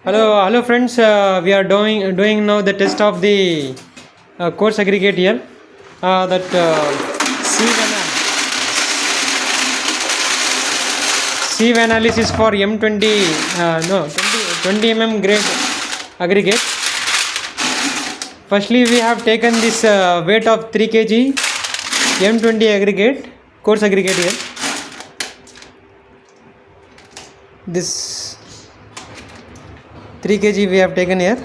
Hello friends. We are doing now the test of the course aggregate here. That sieve analysis for M20 20 mm grade aggregate. Firstly, we have taken this weight of 3 kg M20 aggregate coarse aggregate here. This 3 kg we have taken here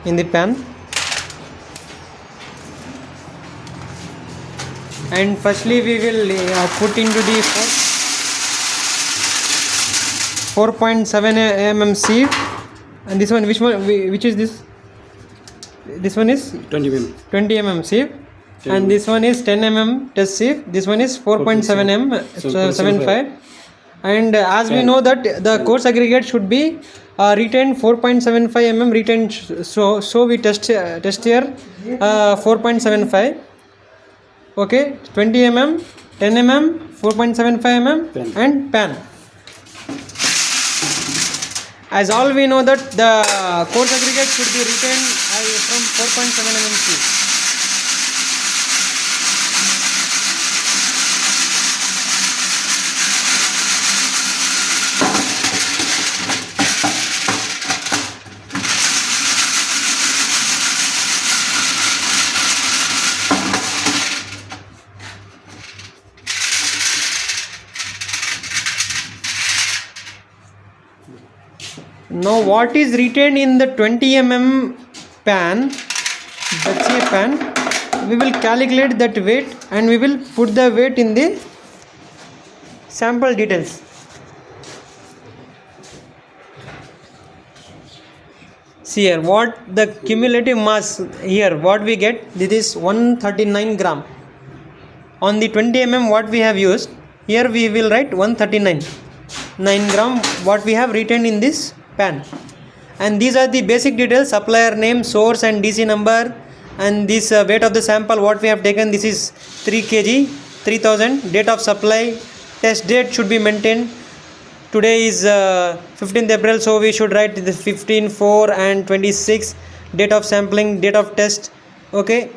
in the pan, and firstly we will put into the 4.7 mm sieve, and this one, which is this one is 20 mm sieve, and this one is 10 mm test sieve. This one is 4.7 mm 75, and as we know that the coarse aggregate should be retained 4.75 mm retained, so we test here 4.75. okay, 20 mm, 10 mm, 4.75 mm and pan. As all we know that the coarse aggregate should be retained from 4.7 mm sieve. Now what is retained in the 20 mm pan, that's a pan, we will calculate that weight and we will put the weight in the sample details. See here what the cumulative mass here, what we get, this is 139 gram. On the 20 mm what we have used, here we will write 139 gram what we have retained in this pan. And these are the basic details: supplier name, source and DC number, and this weight of the sample what we have taken, this is 3 kg 3000. Date of supply, test date should be maintained. Today is 15th April, so we should write the 15, 4 and 26. Date of sampling, date of test. Okay,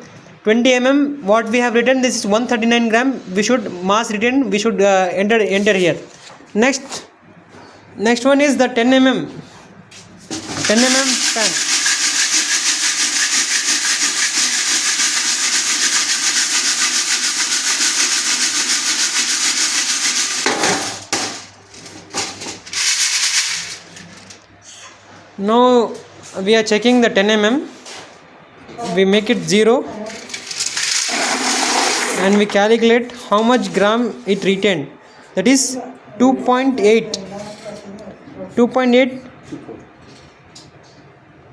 20 mm what we have written, this is 139 gram. We should mass retain, we should enter here. Next one is the 10 mm pan. Now we are checking the 10 mm. We make it 0 and we calculate how much gram it retained. That is 2.8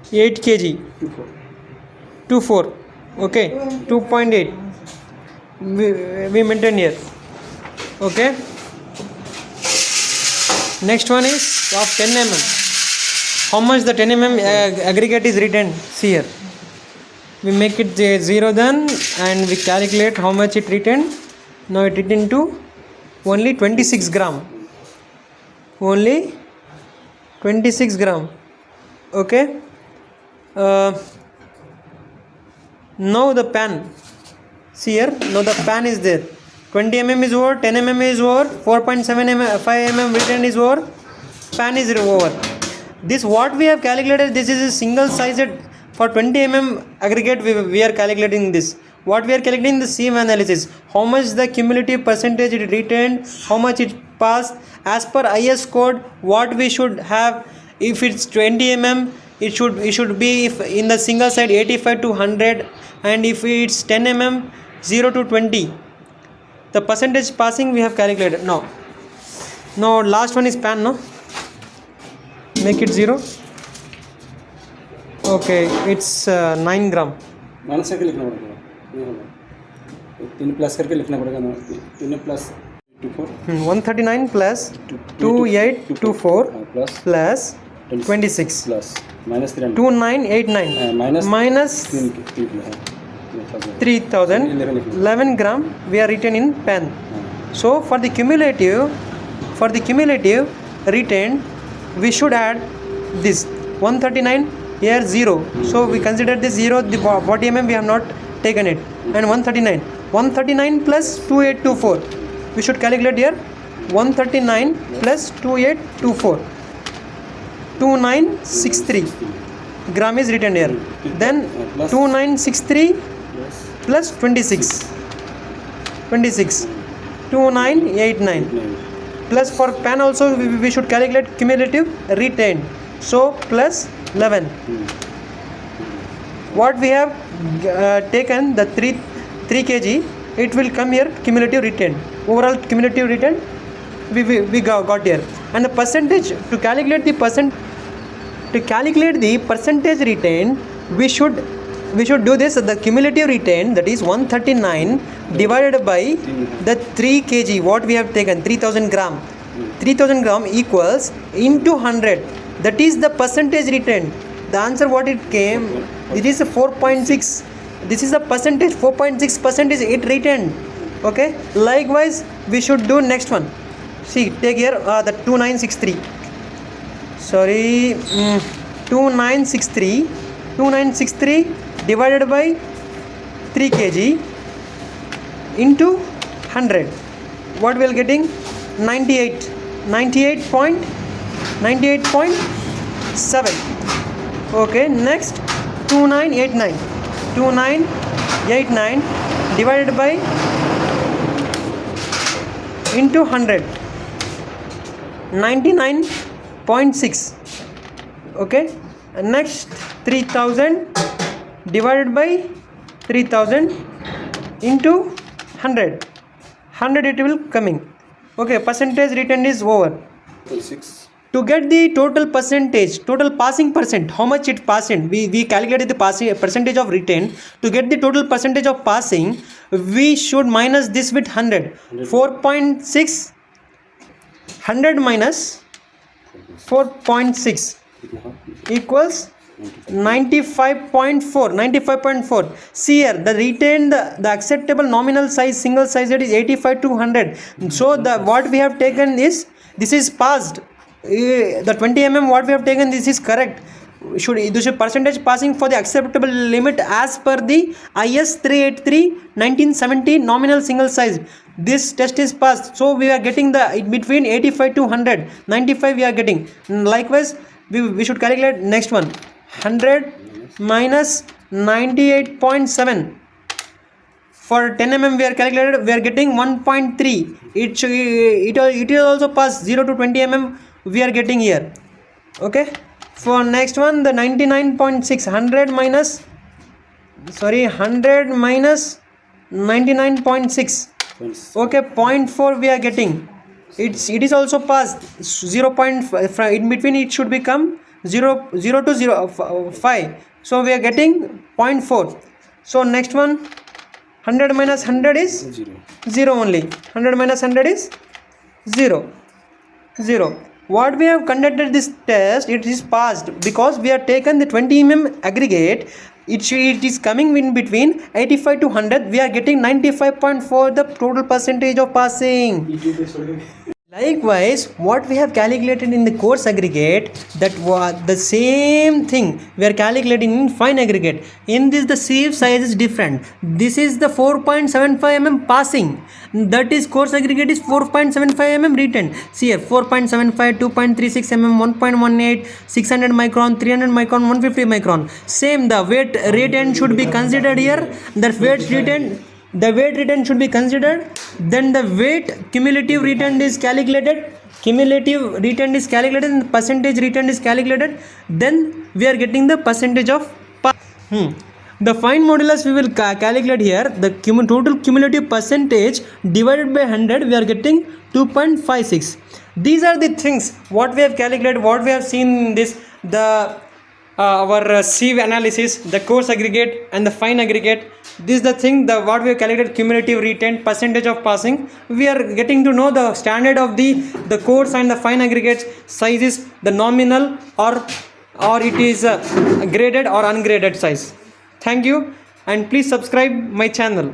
kg 24. okay, 2.8 we maintain here. Okay, next one is of 10 mm. How much the 10 mm aggregate is retained? See here, we make it 0 then and we calculate how much it retained. Now it retained to only 26 gram. Only 26 gram. Okay. Now the pan. See here, now the pan is there. 20 mm is over, 10 mm is over, 4.75 mm retained is over, pan is over. This what we have calculated, this is a single sized for 20 mm aggregate. We are calculating this. What we are calculating, the sieve analysis. How much the cumulative percentage it retained, how much it passed as per IS code. What we should have, if it's 20 mm, it should be, if in the single side, 85 to 100, and if it's 10 mm, 0 to 20. The percentage passing we have calculated. Now last one is pan. No, make it 0. Okay, it's 9 gram. Minus करके लिखना पड़ेगा, 3 plus करके लिखना पड़ेगा ना, 3 plus 24 139 plus 2824 plus 26 plus minus 2989 minus 3000 11 gram we are retained in pan. So for the cumulative retained we should add this 139 here 0, so we consider this 0, the body mm we have not taken it, and 139 plus 2824, we should calculate here 139 plus 2824, 2963 gram is written here, then 2963 plus 26 2989 plus for pan also we should calculate cumulative retained, so plus 11. What we have taken the 3 kg, it will come here cumulative retained, overall cumulative retained we got here, and the percentage, to calculate the percentage retained, we should do this, the cumulative retained, that is 139 divided by the 3 kg what we have taken, 3000 gram equals into 100, that is the percentage retained. The answer what it came, it is 4.6, this is the percentage, 4.6% is it retained. Okay, likewise we should do next one. See, take here the 2963 divided by 3 kg into 100, what we are getting, 98.7. Okay, next 2989 divided by into 100, 99.6. okay, next 3000 divided by 3000 into 100 it will coming. Okay, percentage retained is over. 6. To get the total percentage, total passing percent, how much it passing, we calculated the passing percentage of retained. To get the total percentage of passing, we should minus this with 100. 4.6, 100 minus 4.6 equals 95.4. See here, the retained, the acceptable nominal size, single size, it is 85 to 100. So the what we have taken is, this is passed. The 20 mm what we have taken, this is correct. This is percentage passing for the acceptable limit as per the IS 383 1970 nominal single size. This test is passed, so we are getting the in between 85 to 100, 95 we are getting. Likewise we should calculate next one, 100 minus 98.7. For 10 mm we are calculated, we are getting 1.3. It is also passed. 0 to 20 mm we are getting here. Okay, for next one, the 99.6, 100 minus 99.6. Okay, 0.4 we are getting. It is also passed. 0.5 in between, it should become 0 to 5. So we are getting 0.4. So next one, 100 minus 100 is 0 only. 100 minus 100 is 0. What we have conducted this test, it is passed because we have taken the 20 mm aggregate. It is coming in between 85 to 100. We are getting 95.4 the total percentage of passing. Likewise, what we have calculated in the coarse aggregate, that was the same thing we are calculating in fine aggregate. In this, the sieve size is different. This is the 4.75 mm passing. That is coarse aggregate is 4.75 mm written. See here, 4.75, 2.36 mm, 1.18, 600 micron, 300 micron, 150 micron. Same, the weight retained should be considered here. The weight retained should be considered. Then the weight cumulative retained is calculated. And the percentage retained is calculated. Then we are getting the percentage of the fine modulus we will calculate here. The total cumulative percentage divided by 100, we are getting 2.56. These are the things what we have calculated, what we have seen in this, our sieve analysis, the coarse aggregate and the fine aggregate. This is the thing, what we have calculated, cumulative retained, percentage of passing. We are getting to know the standard of the coarse and the fine aggregates sizes, the nominal or it is graded or ungraded size. Thank you, and please subscribe my channel.